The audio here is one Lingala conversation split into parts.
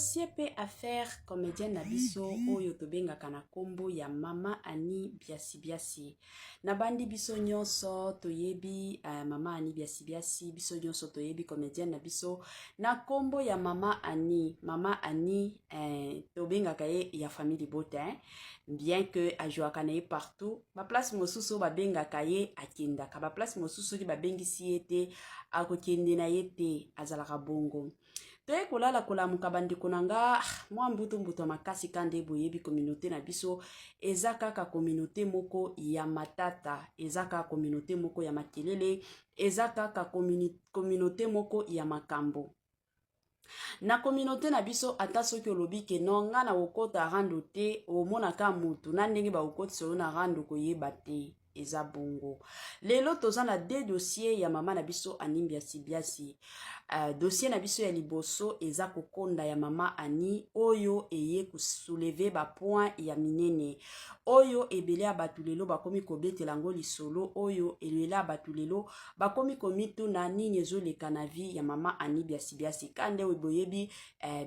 dossier pe affaire comédienne na biso oyo tobengaka na kombo ya Mama Annie Biasi Biasi. Na bandi biso nyonso toyebi Mama Annie Biasi Biasi, biso nyonso toyebi comédienne na biso na kombo ya Mama Annie. Mama Annie tobengaka ye ya famille Botin, bien que ajoaka na ye partout. Ba place mosusu ba bengaka ye akendaka, ba place mosusu ki ba bengisi ye te akokende na ye te, azalaka bongo. Toye kolala kolamuka bandeko nanga mwa mbuto makasi kande boyebi communauté na biso eza kaka communauté moko ya matata, eza kaka communauté moko ya makelele, eza kaka communauté moko ya makambo. Na communauté na biso ata soki olobi ke non nga na okota rando te omonaka mutu na ndenge ba okoti solo na rando koyeba te, eza bongo. Lelo toza na deux dossiers ya mama na biso Annie Biasi Biasi. Dossier na biso ya liboso eza kokonda ya Mama Annie oyo eye kusouleve ba point ya minene, oyo ebele ya batu lelo bakomi kobetela ngo lisolo, oyo ebele ya batu lelo bakomi komituna nini ezoleka na vie ya Mama Annie Biasi Biasi. Kande boyebi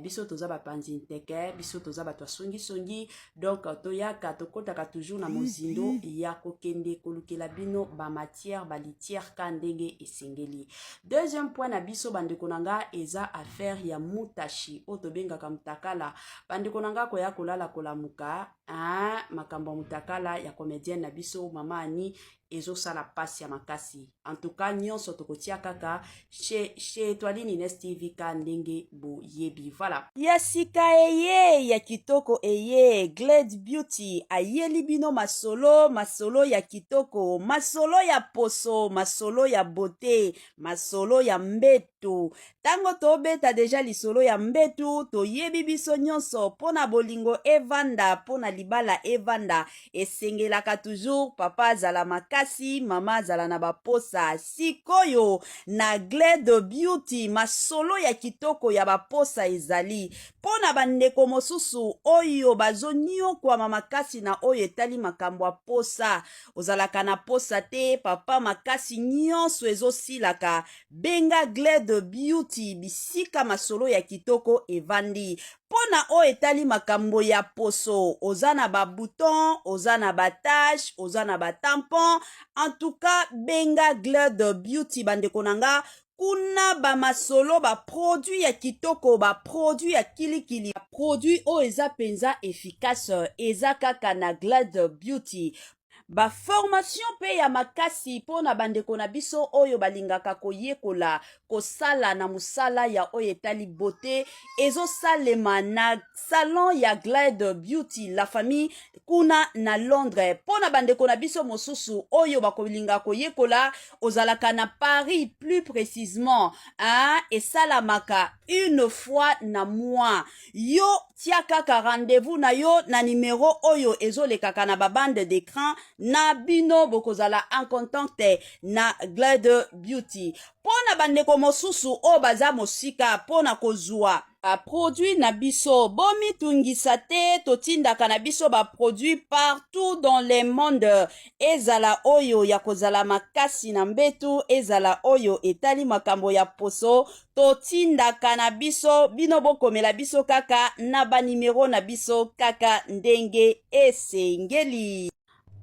biso toza bapanzi nteke, biso toza bato songi, donc toyaka tokotaka toujours na mozindo ya kokende kolukela bino ba matière ba litière kandenge esengeli. Deuxième point na biso bandeko nanga eza affaire ya Mutashi otobengaka Mutakala. Bandeko nanga koya kolala kolamuka makambo Mutakala ya comédienne na biso Mama Annie ezo sala pasi ya makasi. En tout cas nyonso tokotia kaka chez Étoile Nines TV ka ndenge bo yebi. Voilà. Ya sika eye ya kitoko eye Glade Beauty ayeli bino masolo ya kitoko, masolo ya poso, masolo ya beauté, masolo ya mbetu. Tango tobeta deja lisolo ya mbetu toyebi biso nyonso pona bolingo evanda, pona libala evanda esengelaka toujours papa zala makasi, mama zala na baposa. Sikoyo na Glade Beauty masolo ya kitoko ya baposa ezali pona bandeko mosusu oyo bazonyo kwa makasi na oyo etali makambo ya posa. Ozalaka na posa te, papa makasi nyonso ezosilaka, benga Glade Beauty bisika masolo ya kitoko evandi. Pona o etali makambo ya poso, ozana ba bouton, ozana ba tache, ozana ba tampon, en tout cas benga Glade Beauty bandeko nanga. Kuna ba masolo ba produit ya kitoko, ba produit ya kilikili, ba produit o eza penza efficace, eza kaka na Glade Beauty. Ba formation pe ya makasi pona bandeko na biso oyo balingaka koyekola kosala na musala ya oyo etali beauté ezo salema na salon ya Glade Beauty la famille kuna na Londres. Pona bandeko na biso mosusu oyo bakolinga koyekola ozalaka na Paris plus précisément esalamaka une fois na mois. Yo tia kaka rendez-vous na yo na numéro oyo ezolekaka na babande d'écran na bino bokozala en contact na Glade Beauty. Pona bandeko mosusu o baza mosika pona kozwa produit na biso bomi tungisa te, totindaka na biso ba produit partout dans le monde. Ezala oyo ya kozala makasi na mbetu, ezala oyo etali makambo ya poso, totindaka na biso bino bokomela biso kaka na ba numero na biso kaka ndenge esengeli.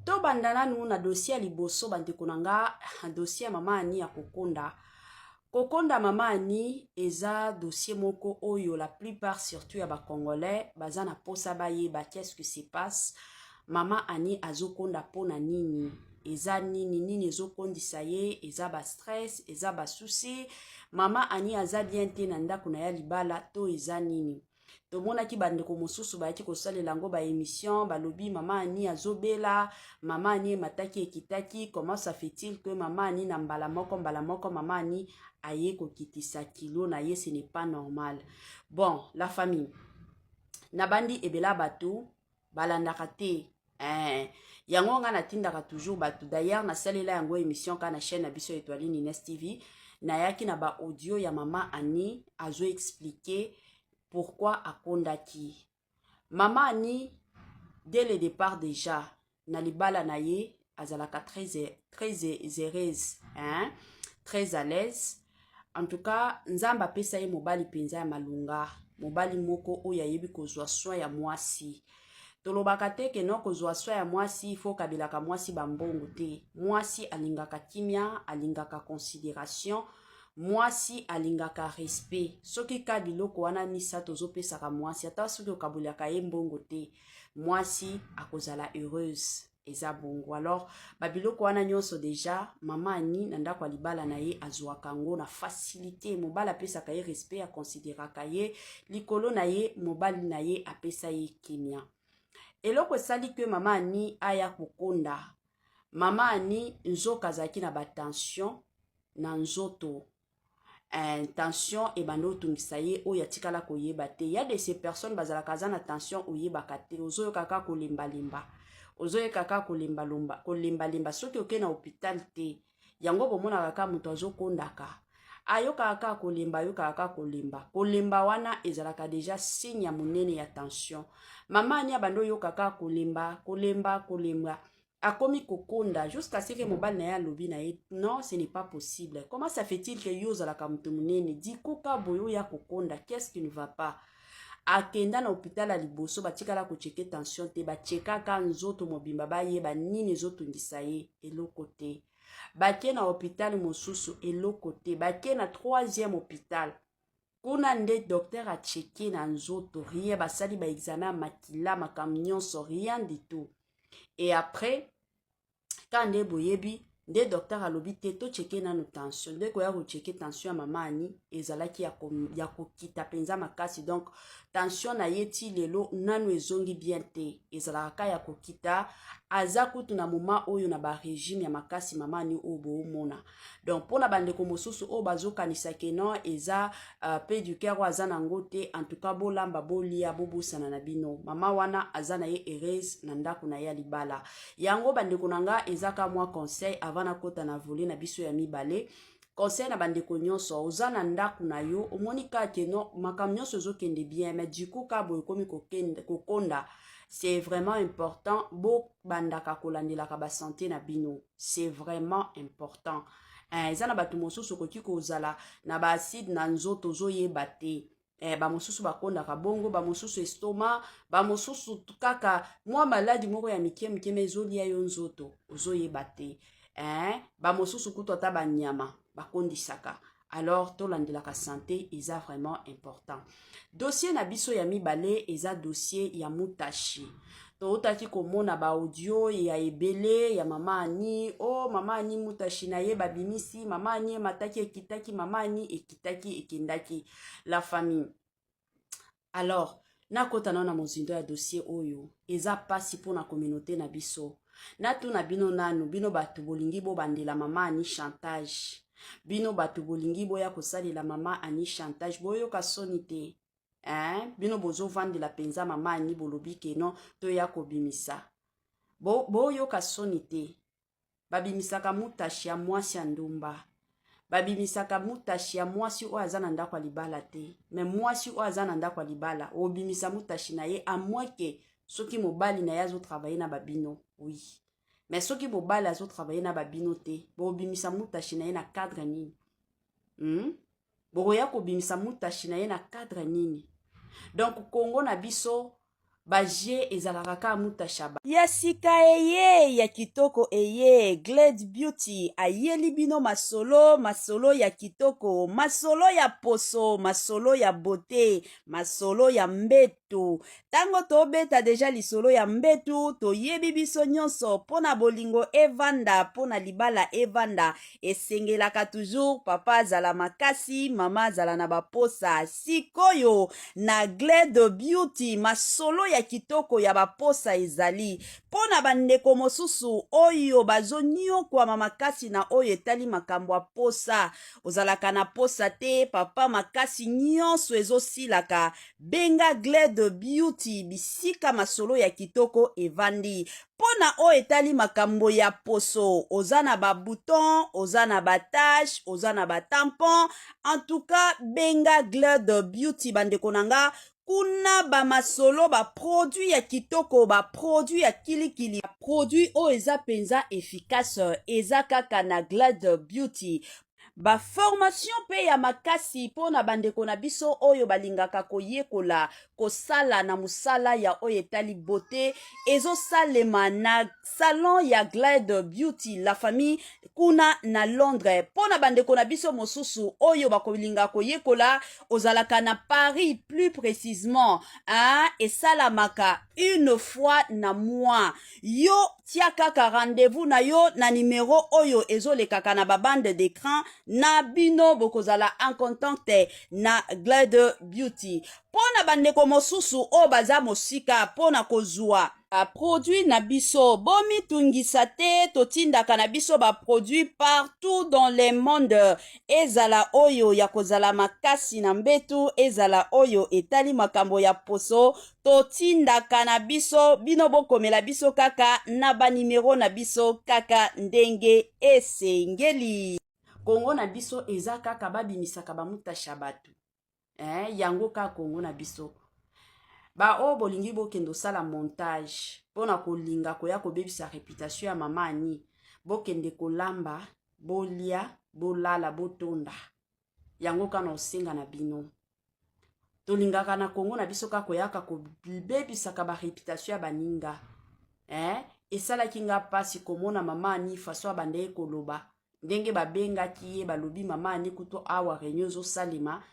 To bandana nu na dossier liboso bandeko nanga, dossier Mama Annie ya kokonda. Kokonda Mama Annie eza dossier moko oyo la plupart surtout ya ba congolais baza na posa bayeba qu'est-ce que se passe. Mama Annie azokonda pona nini, eza nini ezokondisa ye, eza ba stress, eza ba souci. Mama Annie aza bien te na ndako na ya libala to eza nini. Tomona ki bandeko mosusu bayaki kosalela ngo ba émission balobi Mama Annie azobela, Mama Annie mataki ekitaki, comment ça fait-il que Mama Annie na mbala moko Mama Annie aye kokitisa kilo na ye, ce n'est pas normal. Bon, la famille na bandi ebela batu balandaka te yango nga natindaka toujours batu. D'ailleurs na salela yango émission ka na chaîne na biso Étoile Nines TV na yaki na ba audio ya Mama Annie azo expliquer pourquoi akondaki. Mama Annie dès le départ déjà na libala na ye azalaka très heureuse, très à l'aise. En tout cas nzamba pesa ye mobali penza ya malunga, mobali moko oyo ayebi kozwa soin ya mwasi. Tolobaka te ke no kozwa soin ya mwasi ifo kabelaka mwasi bambongo te. Mwasi alingaka kimia, alingaka considération, mwasi alingaka respect. Soki ka biloko wana misato zopesaka mwasi ata soki okabulaka ye mbongo te, mwasi akozala heureuse. Eza bongo. Alors babiloko wana nyonso deja mama ani na ndako ya libala na ye azwaka yango na facilité. Mobali apesaka ye respect, akonsideraka ye likolo na ye, mobali na ye apesa ye kimia. Eloko esali ke mama ani aya kokonda. Mama ani nzoka azalaki na batension na nzoto. Tension ebanda otungisa ye oyo atikala koyeba te. Ya de ces personnes bazalaka za na tension oyebaka te. Ozoyoka kaka kolemba-lemba. Ozoyoka kaka kolemba-lemba. Soki oke na hôpital te. Yango bomonaka kaka moto azokondaka. Ayoka kaka kolemba, ayoka kaka kolemba. Kolemba wana ezalaka deja signe ya monene ya tension. Mama ani abando yoka kaka kolemba. Akomi kokonda jusqu'à ce que mobile na ya lobi na ye. Non, ce n'est pas possible. Comment ça fait-il que yo zalaka mutu munene? Dikuka boyo ya kokonda. Qu'est-ce qui ne va pas? Akenda na hôpital a liboso batikala ko checker tension te, ba cheka ka nzoto mobimba ba yeba nini nzoto ngisa ye eloko te. Bakie na hôpital mosusu eloko te. Bakie na 3e hôpital. Kuna nde docteur a checké na nzoto rien, basali ba examen makila makam nyonso rien du tout. Et après quand nde boyebi nde docteur alobi te to checké na no tension, nde ko ya ko checker tension ya mama ani ezalaki ya kokita penza makasi. Donc tension na yeti lelo nanu ezongi bien te, ezalaka ya kokita aza kutu na moma oyo na ba régime ya makasi mama ani obo mona. Donc pona bande ko mosusu o bazokanisa ke non eza pe du cœur aza nango te, en tout cas bolamba bolia bobusana na bino. Mama wana aza na ye heureuse na ndako na ya libala. Yango bande konanga ezaka mwa conseil avant na kota na voler na biso ya mibale. Conseil na bande ko nyonso oza na ndako na yo omoni ka ke non makam nyonso ezokende bien, mais du coup ka boye komi kokonda. C'est vraiment important. Bo bandaka kolandelaka ba santé na bino. C'est vraiment important. Ezana batu mosusu koki kozala na ba acide na nzoto zoyeba te. Ba mosusu bakondaka bongo, ba mosusu estomac, ba mosusu kaka mwa maladi moko ya mikie mezolia yo nzoto ozoyeba te. Ba mosusu kutu ata banyama bakondisaka. Alors tolandelaka santé eza vraiment important. Dossier na biso ya mibale eza dossier ya mutashi. Toutaki komona ba audio ya ebele ya mama ani. Oh mama ani mutashi na ye babimisi. Mama ani mataki ekitaki. Mama ani ekitaki ekendaki. La famille. Alors, na kota na mozindo ya dossier oyo. Eza pasi po na communauté na biso. Na tu na bino nanu. Bino batu bolingi bo bandela mama ani chantage. Bino batu bolingi boya kosali la mama ani chantage. Boyo kasoni te. Bino bozo vandi la penza mama ani bolobi ke non to ya kobimisa. Boyo kasoni te. Babimisaka mutashi ya mwasi ya ndumba. Babimisaka mutashi ya mwasi o azana ndako libala te. Mais mwasi o azana ndako libala. Obimisa mutashi na ye amweke soki mobali na yazo travailler na babino. Oui. Mais soki mobali azo travailler na babino te. Obimisa mutashi na ye na cadre nini. Boya kobimisa mutashi na ye na cadre nini. Donc Congo na biso baje ezalaka ka mutashaba. Yasika eye ya kitoko eye Glade Beauty ayeli bino masolo ya kitoko, masolo ya poso, masolo ya beauté, masolo ya mbetu. Tango tobeta deja lisolo ya mbetu toyebi biso nyonso pona bolingo evanda, pona libala evanda, esengelaka toujours papa zala makasi, mama zala na baposa. Sikoyo na Glade Beauty masolo ya kitoko ya baposa ezali pona bandeko mosusu oyo bazonyo kwa mamakasi na oyo etali makambo ya posa. Ozalaka na posa te, papa makasi nyonso ezosilaka, benga Glade Beauty bisika masolo ya kitoko evandi. Pona o etali makambo ya poso, ozana ba bouton, ozana ba tache, ozana ba tampon. En tout cas, benga Glade Beauty bandeko nanga. Kuna ba masolo ba produit ya kitoko, ba produit ya kilikili, ba produit o eza penza efficace, eza kaka na Glade Beauty. ba formation pe ya makasi pona bandeko na biso oyo balingaka koyekola kosala na musala ya oyo etali beauté ezosalema na salon ya Glade Beauty la famille kuna na Londres. Pona bandeko na biso mosusu oyo bakolinga koyekola ozalaka na Paris plus précisément esalamaka une fois na mois. Yo tia kaka rendez-vous na yo na numéro oyo ezolekaka na babande d'écran na bino bokozala en contact na Glade Beauty. Pona bandeko mosusu o baza mosika pona kozwa produit na biso bomi tungisa te totindaka na biso ba produit partout dans le monde ezala oyo ya kozala makasi na mbetu ezala oyo etali makambo ya poso totindaka na biso bino bokomela biso kaka na ba numero na biso kaka ndenge esengeli. Kongo na biso eza kaka babimisaka bamutasha batu yango kaka Kongo na biso ba o bolingi bokendo sala montage pona kolinga koya kobebisa réputation ya mama ani bokende kolamba bolia bolala botonda yango kana osenga na bino tolingaka na Kongo na biso kaka koyaka kobebisaka ba réputation ya baninga esalaki nga pasi komona mama ani faso abandeye koloba ndenge babengaki ye balobi mama ani kuto awa réunion ezosalema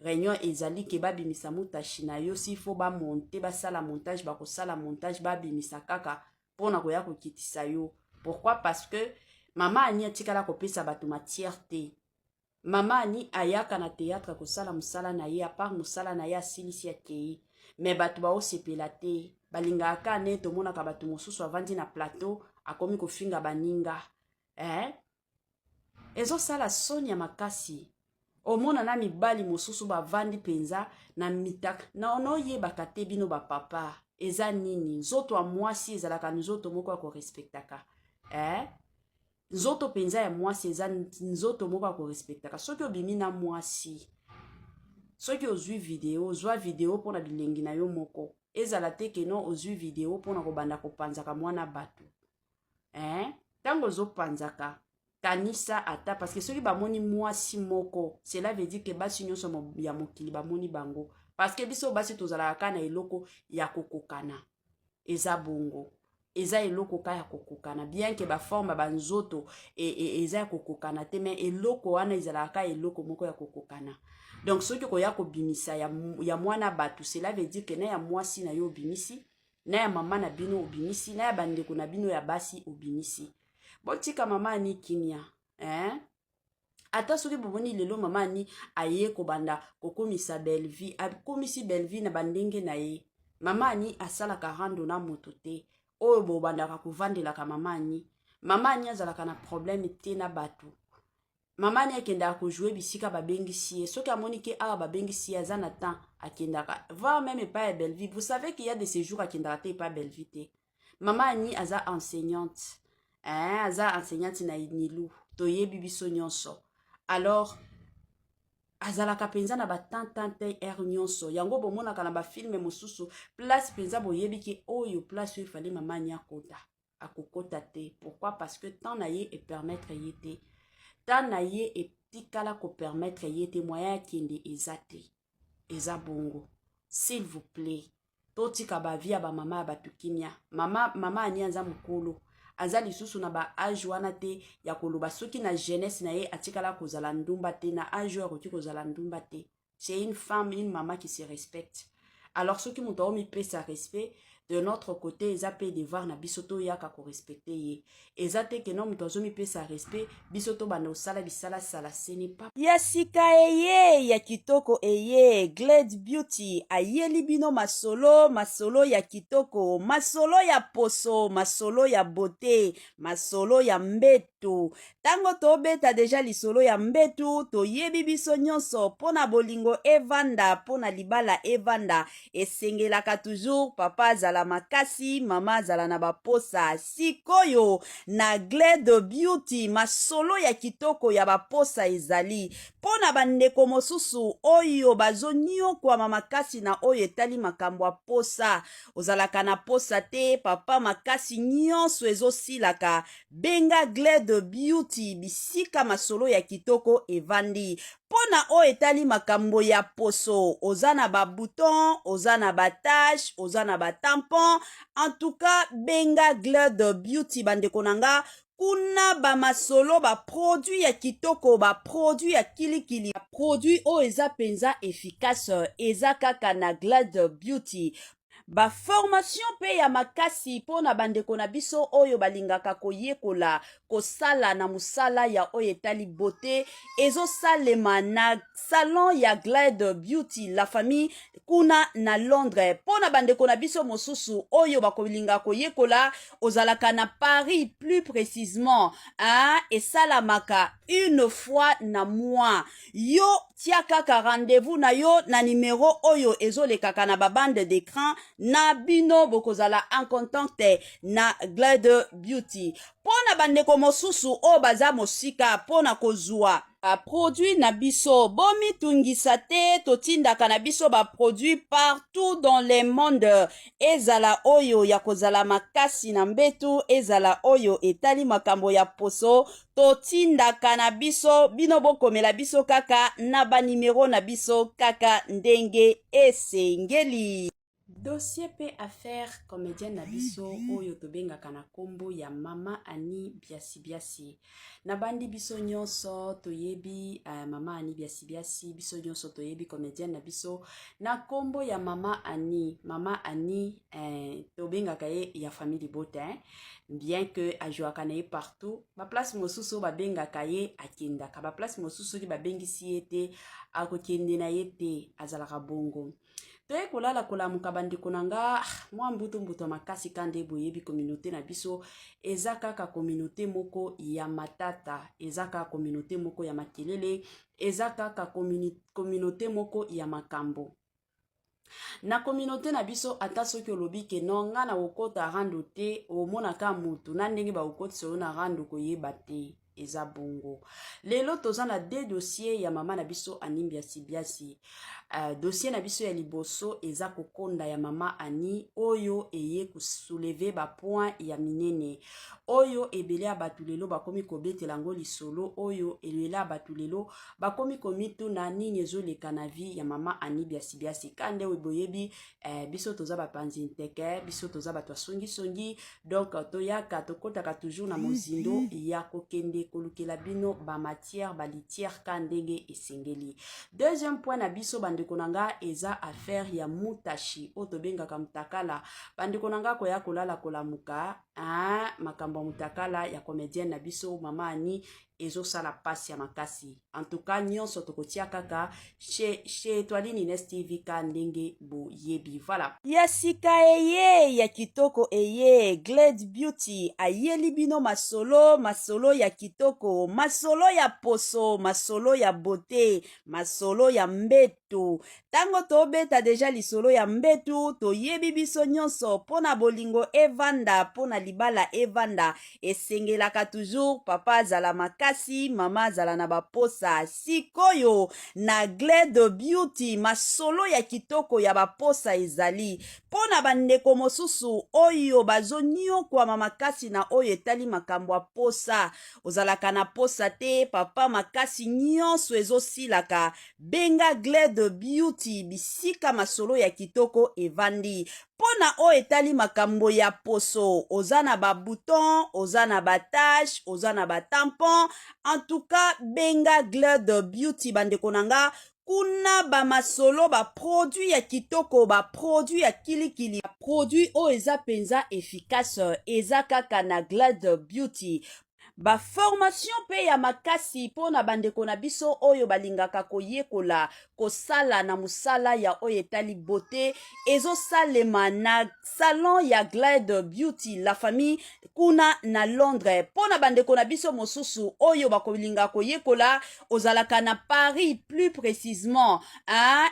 réunion ezali ke babimisa mutashi na yo si fo bamonte basala montage bakosala montage babimisa kaka pona koya kokitisa yo. Pourquoi? Parce que mama ani atikala kopesa bato matière te. Mama ani ayaka na théâtre kosala musala na ye a part musala na ye asilisi akei mais bato baosepela te balingaka ne tomonaka bato mosusu avandi na plateau akomi kofinga baninga ezosala soni ya makasi. Omona na mibali mosusu bavandi penza na mitaka na onoyebaka te bino bapapa eza nini nzoto ya mwasi ezalaka nzoto moko ya korespectaka nzoto penza ya mwasi eza nzoto moko ya korespectaka. Soki obimi na mwasi soki ozwi video ozwa video mpona bilengi na yo moko ezala te keno ozwi video mpona kobanda kopanzaka mwana bato ntango ozopanzaka kanisa ata parce que soki bamoni mwasi moko cela veut dire que basi nyonso ya mokili bamoni bango parce que biso basi tozalaka na eloko ya kokokana eza bongo eza eloko ka ya kokokana bien que baforme banzoto eza ya kokokana te mais eloko wana ezalaka eloko moko ya kokokana. Donc soki koya kobimisa ya mwana bato cela veut dire que na ya mwasi na yo obimisi na ya mama na bino obimisi na ya bandeko na bino ya basi obimisi. Botika mama ani kimia ata soki bomoni lelo mama ani aye kobanda kokomisa belle vie akomisi belle vie na bandenge na ye mama ani asalaka rando na moto te oyo bobandaka kovandelaka mama ani azalaka na problème te na bato mama ani akendaka kojouer bisika babengisi ye soki amoni ke awa babengisi ye aza na temps akendaka voir même pas ya belle vie. Vous savez qu'il y a de ces jours akendaka te pas belle vie te. Mama ani aza enseignante aza enseignante na Nilu toyebi biso nyonso alors azalaka penza na batantante nyonso yango bomonaka na bafilme mosusu place penza boyebi ke oyo place oyo efali mama ani akokota te. Pourquoi? Parce que tant na ye epermettre ye te tant na ye etikala kopermettre ye te moyen akende eza te eza bongo. S'il vous plaît totika bavia bamama ya bato kimia mama ani aza mokolo aza lisusu na ba age wana te ya koloba soki na jeunesse na ye atikala kozala ndumba te na age ya koki kozala ndumba te. C'est une femme, une maman qui se respecte. Alors soki moto omi pesa respect de notre côté eza pe devoir na bisoto yaka ko respecter ye eza te ke no moto azomi pesa respect bisoto bana osala bisala sala ce n'est pas ya sika eye ya kitoko eye Glade Beauty ayeli bino masolo ya kitoko masolo ya poso masolo ya beauté masolo ya mbetu tango tobeta deja lisolo ya mbetu toyebi biso nyonso pona bolingo evanda pona libala evanda esengelaka toujours papa azala makasi mama azala na baposa sikoyo na Glade Beauty masolo ya kitoko ya baposa ezali pona bandeko mosusu oyo bazoniokwama makasi na oyo etali makambo ya posa ozalaka na posa te papa makasi nyonso ezosilaka benga Glade Glad Beauty bisika masolo ya kitoko evandi. Pona o etali makambo ya poso, oza na ba bouton, oza na ba tache, oza na ba tampon. En tout cas, benga Glad Beauty bandeko nanga. Kuna ba masolo ba produit ya kitoko, ba produit ya kilikili, ba produit o eza penza efficace, eza kaka na Glad Beauty. Ba formation pe ya makasi pona bandeko na biso oyo balingaka koyekola kosala na musala ya oyo etali beauté ezo salema na salon ya Glad Beauty la famille kuna na Londres. Pona bandeko na biso mosusu oyo bakolinga koyekola ozalaka na Paris plus précisément esalamaka une fois na mois. Yo tia kaka rendez-vous na yo na numéro oyo ezolekaka na babande d'écran na bino bokozala en contact na Glad Beauty. Pona bandeko mosusu o baza mosika pona kozwa produit na biso bomi tungisa te totindaka na biso ba produit partout dans le monde ezala oyo ya kozala makasi na mbetu ezala oyo etali makambo ya poso totindaka na biso bino bokomela biso kaka na ba numero na biso kaka ndenge esengeli. Dossier pe affaire comédienne na biso oyo tobengaka na kombo ya Mama Annie Biasi Biasi. Na bandi biso nyonso toyebi Mama Annie Biasi Biasi, biso nyonso toyebi comédienne na biso na kombo ya Mama Annie. Mama Annie tobengaka ye ya famille Botin, bien que ajoaka na ye partout. Ba place mosusu ba bengaka ye akendaka, ba place mosusu ki ba bengisi ye te akokende na ye te azalaka bongo. Toye kolala kolamuka bandeko nanga mwa mbuto makasi kande boyebi communauté na biso eza kaka communauté moko ya matata, eza kaka communauté moko ya makelele, eza kaka communauté moko ya makambo. Na communauté na biso ata soki olobi ke no nga na okota rando te omonaka mutu na ndenge ba okoti solo na rando koyeba te eza bongo. Lelo toza na deux dossiers ya mama na biso Annie Biasi Biasi. Dossier na biso ya liboso eza kokonda ya Mama Annie oyo eye kusouleve ba point ya minene oyo ebele abatulelo bakomi kobetela ngo lisolo oyo elele abatulelo bakomi komitu na nini ezoleka na vie ya Mama Annie Biasi Biasi kande weboyebi biso toza bapanzi nteke biso toza bato songi songi donc toyaka tokotaka toujours na mozindo ya kokende kolukela bino ba matière ba litière kandenge esengeli. Deuxième point na biso bandeko nanga eza affaire ya mutashi otobengaka mutakala bandeko nanga koya kolala kolamuka makambo mutakala ya comédienne na biso Mama Annie ezo sala pasi ya makasi. En tout cas nyonso tokotia kaka chez Toiline Ines TV ka ndenge bo yebi. Voilà. Ya sika eye ya kitoko eye Glad Beauty ayeli bino masolo ya kitoko, masolo ya poso, masolo ya beauté, masolo ya mbetu. Tango tobeta deja lisolo ya mbetu toyebi biso nyonso pona bolingo evanda pona libala evanda esengelaka toujours papa zala makasi mama zala na baposa. Sikoyo na Glad Beauty masolo ya kitoko ya baposa ezali pona bandeko mosusu oyo bazonio kwa makasi na oyo etali makambo ya posa ozalaka na posa te papa makasi nyonso ezosilaka benga Glad Beauty bisika masolo ya kitoko evandi. Pona o etali makambo ya poso oza na ba bouton, oza na ba tache, oza na ba tampon. En tout cas benga Glad Beauty bandeko nanga kuna ba masolo ba produit ya kitoko ba produit ya kilikili ba produit o eza penza efficace eza kaka na Glad Beauty. Ba formation pe ya makasi pona bandeko na biso oyo balingaka koyekola kosala na musala ya oyo etali beauté ezo salema na salon ya Glad Beauty la famille kuna na Londres. Pona bandeko na biso mosusu oyo bakolinga koyekola ozalaka na Paris plus précisément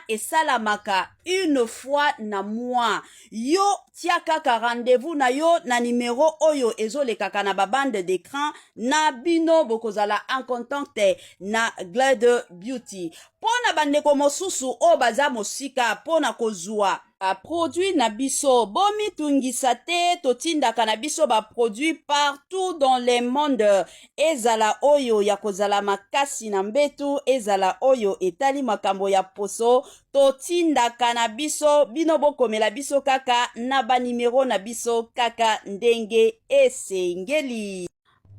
esalamaka une fois na mois. Yo tia kaka rendez-vous na yo na numéro oyo ezolekaka na babande d'écran na bino bokozala en contact na Glad Beauty. Pona bandeko mosusu o baza mosika pona kozwa produit na biso bomi tungisa te totindaka na biso ba produit partout dans le monde ezala oyo ya kozala makasi na mbetu ezala oyo etali makambo ya poso totindaka na biso bino bokomela biso kaka na ba numero na biso kaka ndenge esengeli.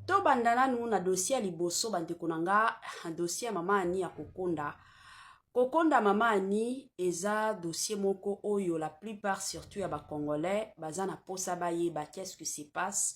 Tobanda nanu na dossier liboso bandeko na nga dossier mama ani ya kokonda. Kokonda mama ani eza dossier moko oyo la plupart surtout ya ba congolais baza na posa bayeba qu'est-ce que se passe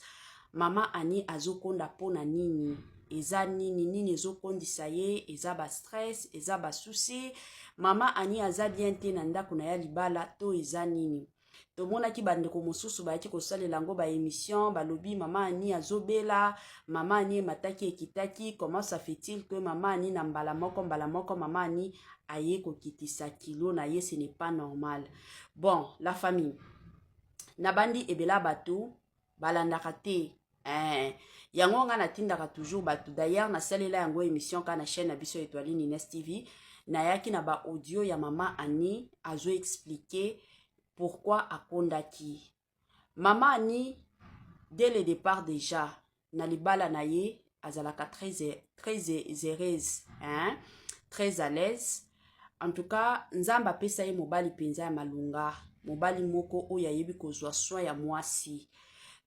mama ani azokonda pona nini eza nini ezokondisa ye eza ba stress eza ba souci mama ani aza bien te na ndako na ya libala to eza nini. Tomonaki bandeko mosusu bayaki kosalela yango ba émission balobi mama ani azobela mama ani mataki ekitaki comment ça fait-il que mama ani na mbala moko mama ani aye kokitisa kilo na ye ce n'est pas normal. Bon la famille nabandi ebela batu balandaka te yango nga natindaka toujours batu d'ailleurs nasalela yango émission ka na chaîne na biso Étoile Nines TV nayaki na ba audio ya mama ani azo expliquer pourquoi akondaki. Mama ani, dès le départ déjà, na libala na ye, azalaka très heureuse, hein? Très à l'aise. En tout cas, nzamba pesa ye mobali penza ya malunga, mobali moko oya yebi kozwa soin ya mwasi.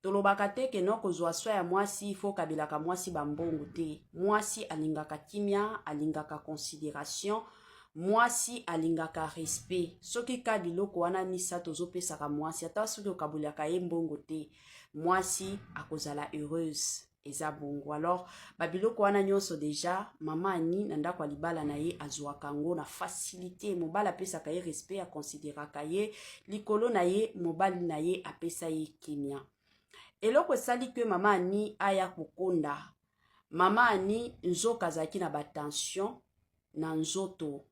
Tolobaka te ke no kozwa soin ya mwasi, ifo kabelaka mwasi bambongo te. Mwasi alingaka kimia, alingaka considération, mwasi alingaka respect soki ka biloko wana misato zopesaka mwasi ata soki okabuliaka ye mbongo te mwasi akozala heureuse eza bongo. Alors babiloko wana nyonso deja mama ani na ndako libala na ye azwaka ngo na facilité mobali apesaka ye respect akonsideraka ye likolo na ye mobali na ye apesa ye kimia. Eloko esali ke mama ani aya kokonda mama ani nzoka azalaki na batension na nzoto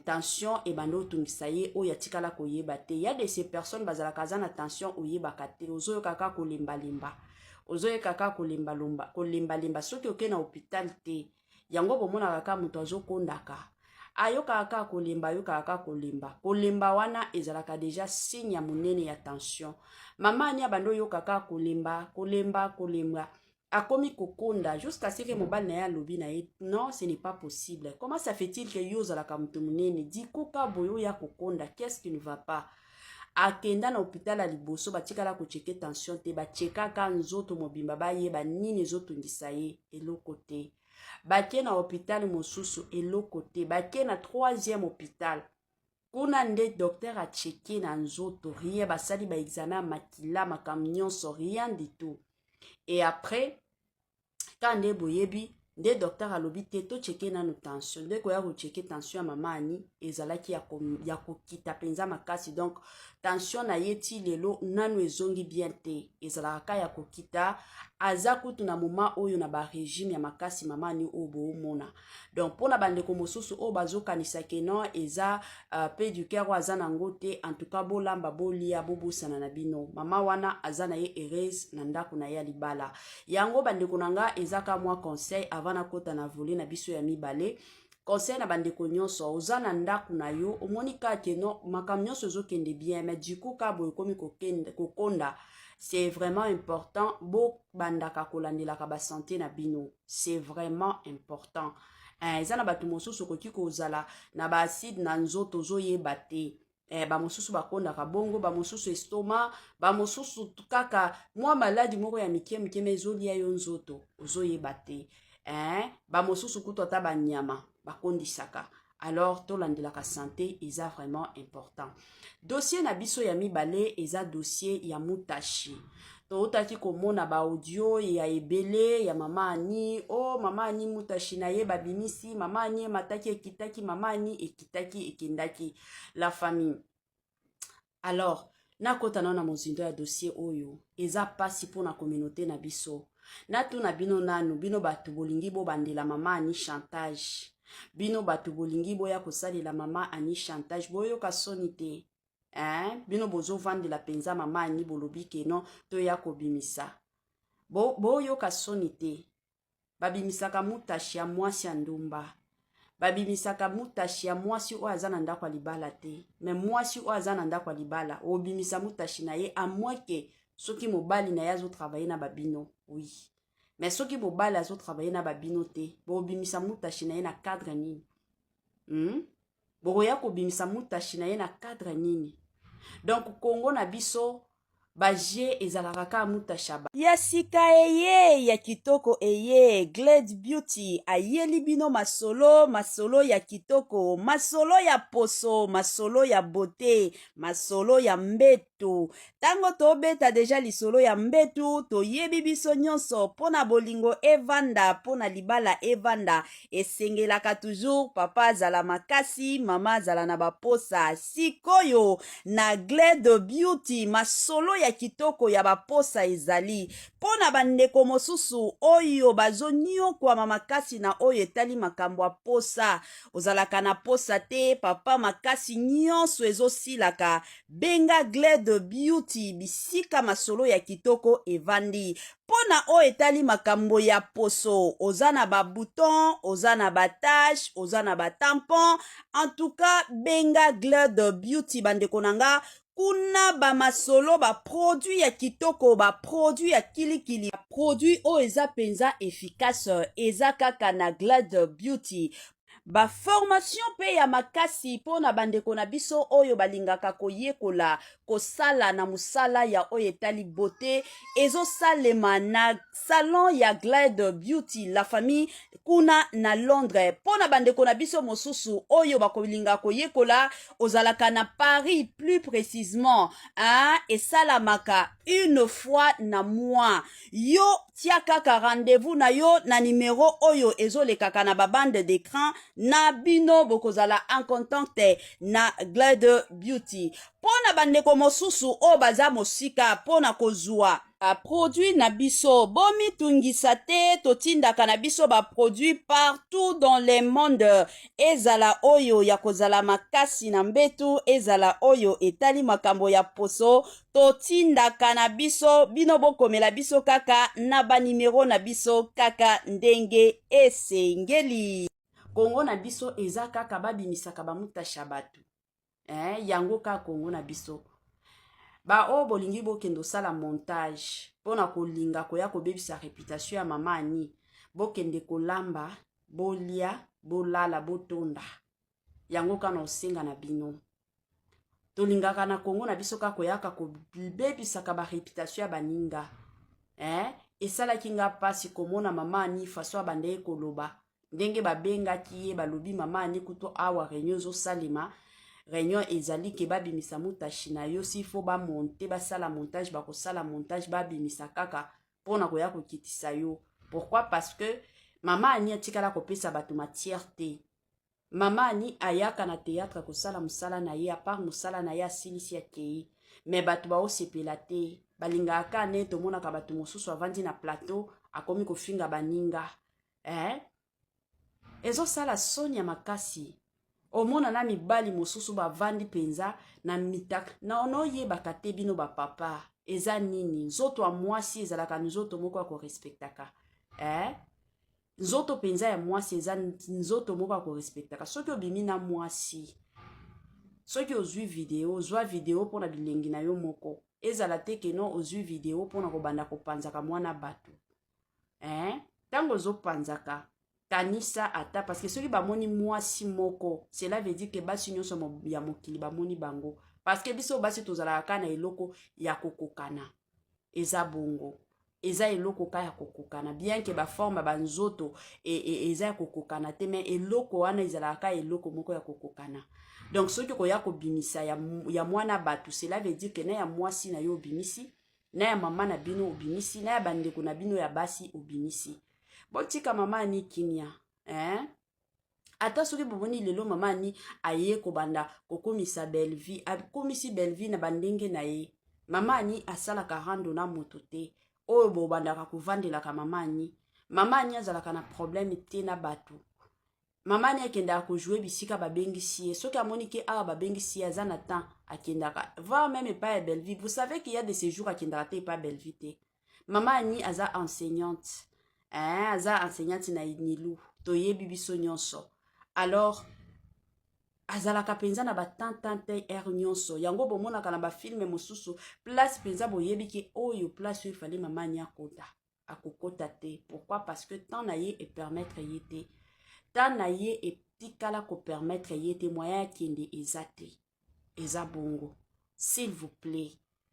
tension et bando tungisa ye oya tikala koyeba te. Ya de ces personnes bazalaka za na tension oyebaka te ozoyo kaka kolemba lemba ozoyo kaka kolemba lemba soki oke na hôpital te yango bomona kaka muto azokondaka ayoka kaka kolemba yoka kaka kolemba wana ezalaka deja signe ya monene ya tension. Mama ani abando yoka kaka kolemba akomi kokonda jusqu'à ce que mobile na ya lobi na ye non ce n'est pas possible. Comment ça fait-il que yoza la kamutumunene di koka boyo ya kokonda qu'est-ce qui ne va pas akenda na hôpital a liboso batikala ko checker tension te ba cheka ka nzoto mobimba ba yeba nini nzoto ngisa ye eloko te bakie na hôpital mosusu eloko te bakie na 3e hôpital kuna nde docteur a checké na nzoto rien basali ba examen makila makam nyonso rien du tout. Et après quand nde boyebi nde docteur alobi te to checké na no tension nde ko ya ko checker tension ya mama ani ezalaki ya kokita penza makasi donc tension na yeti lelo nanu ezongi bien te ezalaka ya kokita aza kutu na moma oyo na ba régime ya makasi mama ani obo mona. Donc pona bandeko mosusu o bazokanisa ke non eza pe du cœur aza nango te en tout cas bolamba bolia bobusana na bino mama wana aza na ye heureuse na ndako na ya libala yango bandeko nanga ezaka mwa conseil avant na kota na voler na biso ya mibale. Conseil na bandeko nyonso oza na ndako na yo omoni ka ke non makam nyonso ezokende bien mais du coup ka boye komi kokonda c'est vraiment important bo bandaka kolandelaka ba santé na bino c'est vraiment important. Eza na batu mosusu koki kozala na ba acide na nzoto zoyeba te ba mosusu bakondaka bongo ba mosusu estoma ba mosusu kaka mwa maladi moko ya mike mezolia yo nzoto ozoyeba te ba mosusu kutu ata banyama bakondisaka. Alors tolandelaka santé eza vraiment important. Dossier na biso ya mibale eza dossier ya Mutashi. Toutaki komona ba audio ya ebele ya mama ani mama ani Mutashi na ye babimisi mama ani mataki ekitaki mama ani ekitaki ekendaki la famille. Alors nakota na mozindo ya dossier oyo eza pasi pona communauté na biso natu na bino nanu bino batu bolingi bo bandela mama ani chantage bino batu bolingi boya kosalela mama ani chantage boyo kasoni te bino bozo vandela penza mama ani bolobi ke non to ya kobimisa boyo kasoni te babimisaka Mutashi ya mwasi ya ndumba babimisaka mutashi ya mwasi oyo aza na ndako ya libala te. Mais mwasi oyo aza na ndako ya libala obimisa mutashi na ye, à moins que soki mobali na ye azotravaille na babino, oui. Mais soki mobali azotravaille na babino te, bobimisa mutashi na ye na cadre nini? Bokoya kobimisa mutashi na ye na cadre nini? Donc Congo na biso baje ezalaka ka mutashaba ya sika eye ya kitoko eye Glade Beauty ayeli bino masolo ya kitoko, masolo ya poso, masolo ya beauté, masolo ya mbetu. Tango tobeta deja lisolo ya mbetu toyebi biso nyonso pona bolingo evanda, pona libala evanda, esengelaka toujours papa azala makasi, mama azala na baposa. Sikoyo na Glade Beauty masolo ya kitoko ya baposa ezali pona bandeko mosusu oyo bazonyokwa makasi na oyo etali makambo ya posa. Ozalaka na posa te, papa makasi nyonso ezosilaka, benga Glade Beauty bisika masolo ya kitoko evandi. Pona oyo etali makambo ya poso, oza na ba bouton, oza na ba tache, oza na ba tampon, en tout cas benga Glade Beauty bandeko nanga. Kuna ba masolo ba produit ya kitoko, ba produit ya kilikili, ba produit o eza penza efficace, eza kaka na Glade Beauty. Ba formation pe ya makasi pona bandeko na biso oyo balingaka koyekola kosala na musala ya oyo etali beauté, ezo salema na salon ya Glade Beauty la famille kuna na Londres. Pona bandeko na biso mosusu oyo bakolinga koyekola ozalaka na Paris plus précisément, esalamaka une fois na mois. Yo tia kaka rendez-vous na yo na numéro oyo ezolekaka na babande d'écran na bino bokozala en contact na Glade Beauty. Pona bandeko mosusu o baza mosika pona kozwa produit na biso bomi tungisa te, totindaka na biso ba produit partout dans le monde. Ezala oyo ya kozala makasi na mbetu, ezala oyo etali makambo ya poso, totindaka na biso, bino bokomela biso kaka na ba numero na biso kaka ndenge esengeli. Kongo na biso eza kaka babimisaka bamutasha batu. Yango ka Kongo na biso. Ba o bolingi bokendo sala montage pona kolinga koya kobebisa réputation ya mama ani, bokende kolamba, bolia, bolala, botonda. Yango kana osenga na bino. Tolingaka na Kongo na biso ka koyaka kobebisa ka ba réputation ya baninga. Esala kinga pasi komona mama ani faso abande koloba. Ndenge babenga kiye balobi mama ani kuto awa réunion zo salima. Réunion ezali ke babimisa mutashi na yo, si fo ba monter ba sala montage, ba ko sala montage babimisa kaka pona koya kokitisa yo. Pourquoi? Parce que mama ani atikala kopesa batu matière te. Mama ani ayaka na théâtre ko sala musala na ye, à part musala na ye asilisi ya kei. Mais batu ba osepela te. Balinga aka ne to mona ka batu mosusu avandi na plateau akomi ko finga baninga. Ezo sala sonya makasi. Omona na mibali mosusu bavandi penza na mitaka na ono yebaka te bino ba papa eza nini nzoto a mwasi ezalaka nzoto moko ya korespectaka. Nzoto penza ya mwasi eza nzoto moko ya korespectaka. Soki obimi na mwasi, soki ozwi video pona bilengi na yo moko, ezala te keno ozwi video pona kobanda kopanzaka mwana batu. Tango ozopanzaka kanisa ata, parce que soki bamoni mwasi moko, cela veut dire que basi nyonso ya mokili bamoni bango. Parce que biso basi tozalaka na eloko ya kokokana. Eza bongo. Eza eloko ka ya kokokana. Bien que ba forme banzoto eza ya kokokana te, mais eloko wana ezalaka eloko moko ya kokokana. Donc soki koya kobimisa ya mwana batu, cela veut dire que na ya mwasi na yo obimisi, na ya mama na bino obimisi, na ya bandeko na bino ya basi obimisi. Botika mama ni kimia, ata soki boboni lelo mama ni aye kobanda kokomisa belle vie, akomisi belle vie na bandenge na ye. Mama ni asala karando na moto te, oyo bobanda kovandela ka mama ni. Mama ni azalaka na problème te na batu. Mama ni akenda ko jouer bisika babengisi ye. Soki amoni ke awa babengisi ye azana temps akendaka. Va même pas belle vie. Vous savez qu'il y a des séjours akendaka te pas belle vie te. Mama ni aza enseignante. Aza enseignante na Nilu. Toye bibiso nyonso. alors azalaka penza na batantante air nyonso yango bomonaka na bafilme mosusu place penza boyebi ke oyo place oyo efali mama ani akokota te. Pourquoi? Parce que tant na ye epermettre ye te, tant na ye etikala kopermettre ye te, moyen akende eza te, eza bongo. S'il vous plaît,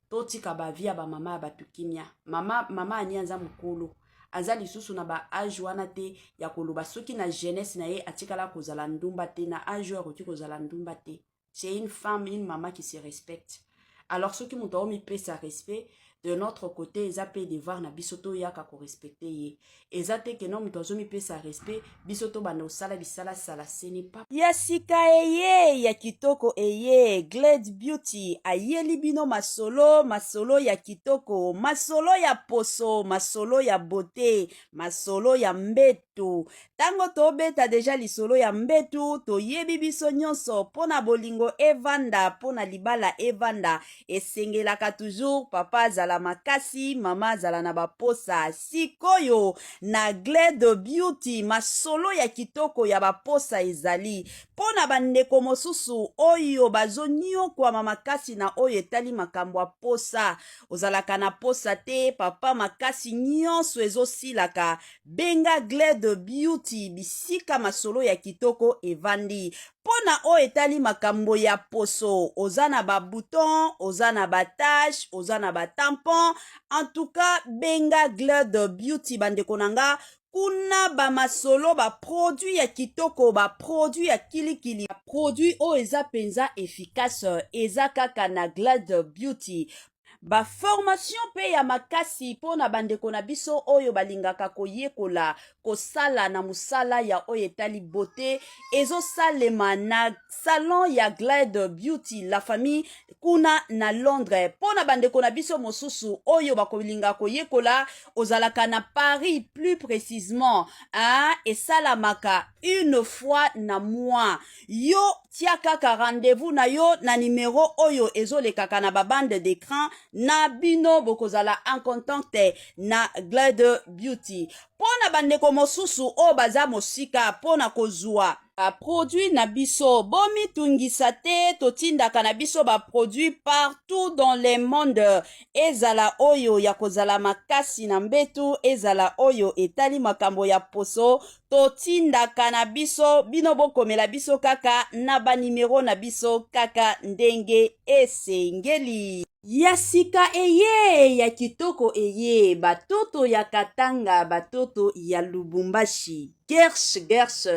totika bavia ba mama ya bato kimia. Mama ani anza mokolo aza lisusu na ba age wana te ya koloba soki na jeunesse na ye atikala kozala ndumba te, na age oyo akoki kozala ndumba te. C'est une femme, une maman qui se respecte. Alors soki moto aomi pesa respect, de notre côté eza pe devoir na bisoto yaka ko respecter ye. Eza te ke non moto azomi pesa respect bisoto bana osala bisala sala, ce n'est pas ya sika eye ya kitoko eye. Glade Beauty ayeli bino masolo ya kitoko, masolo ya poso, masolo ya beauté, masolo ya mbetu. Tango tobeta deja lisolo ya mbetu toyebi biso nyonso pona bolingo evanda, pona libala evanda, esengelaka toujours papa zala makasi, mama zala na baposa. Sikoyo na Glade Beauty masolo ya kitoko ya baposa ezali pona bandeko mosusu oyo bazonyo kwa makasi na oyo etali makambo ya posa. Ozalaka na posa te, papa makasi nyonso ezosilaka, benga Glade Beauty bisika masolo ya kitoko evandi. Pona o etali makambo ya poso, oza na ba bouton, oza na ba tache, oza na ba tampon, en tout cas benga Glade Beauty bandeko nanga. Kuna ba masolo ba produit ya kitoko, ba produit ya kilikili, ba produit o eza penza efficace, eza kaka na Glade Beauty. Ba formation pe ya makasi pona bandeko na biso oyo balingaka koyekola kosala na musala ya oyo etali beauté, ezo salema na salon ya Glade Beauty la famille kuna na Londres. Pona bandeko na biso mosusu oyo bakolinga koyekola ozalaka na Paris plus précisément, esalamaka une fois na mois. Yo tia kaka rendez-vous na yo na numéro oyo ezolekaka na babande d'écran na bino bokozala en contact na Glade Beauty. Pona bandeko mosusu o baza mosika pona kozwa produit na biso bomi tungisa te, totindaka na biso ba produit partout dans le monde. Ezala oyo ya kozala makasi na mbetu, ezala oyo etali makambo ya poso, totindaka na biso bino bokomela biso kaka na ba numero na biso kaka ndenge esengeli. Ya sika eye ya kitoko eye, batoto ya Katanga, batoto ya Lubumbashi, Gersh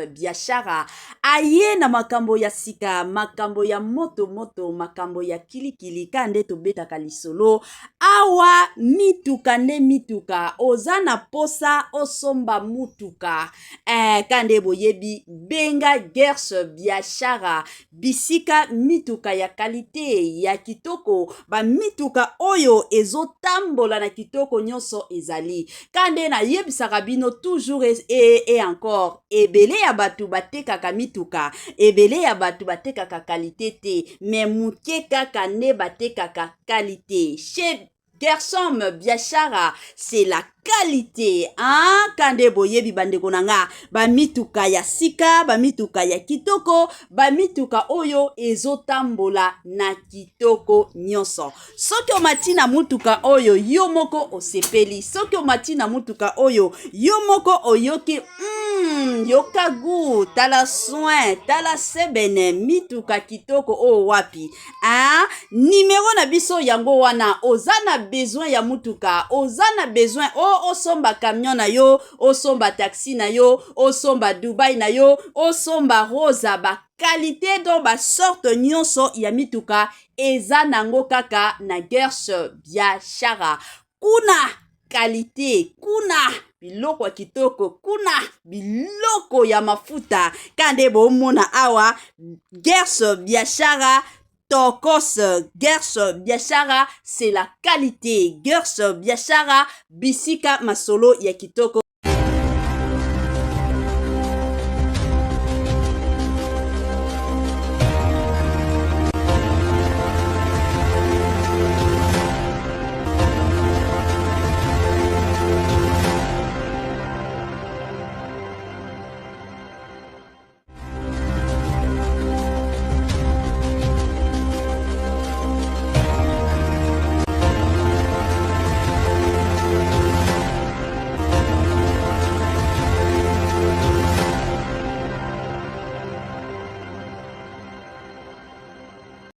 biashara aye na makambo ya sika, makambo ya moto, makambo ya kilikili kande tobetaka lisolo. Awa mituka nde mituka, oza na posa osomba mutuka, kande boyebi benga Gersh biashara, bisika mituka ya kalite ya kitoko, ba mituka oyo ezotambola na kitoko nyonso ezali. Kande na yebisaka bino toujours et encore, ebele ya batu batekaka mituka, ebele ya batu batekaka kalite te, mais muke kaka ne batekaka kalite. Chez Gershom biashara, c'est la qualité, kande boyebi bandeko nanga, ba mituka ya sika, ba mituka ya kitoko, ba mituka oyo ezotambola na kitoko nyonso. Soki omati na mutuka oyo yo moko osepeli, soki omati na mutuka oyo yo moko oyoki yoka gu, tala soin, tala sebene, mituka kitoko o wapi. Numéro na biso yango wana, oza na besoin ya mutuka, oza na besoin osomba camion na yo, osomba taxi na yo, osomba Dubai na yo, osomba rosa, ba qualité do ba sorte nyonso ya mituka eza nango kaka na Gersh biashara. Kuna qualité, kuna biloko ya kitoko, kuna biloko ya mafuta, kande bomona awa Gersh biashara. Tokos Gersh biashara, c'est la qualité. Gersh biashara, bisika masolo ya kitoko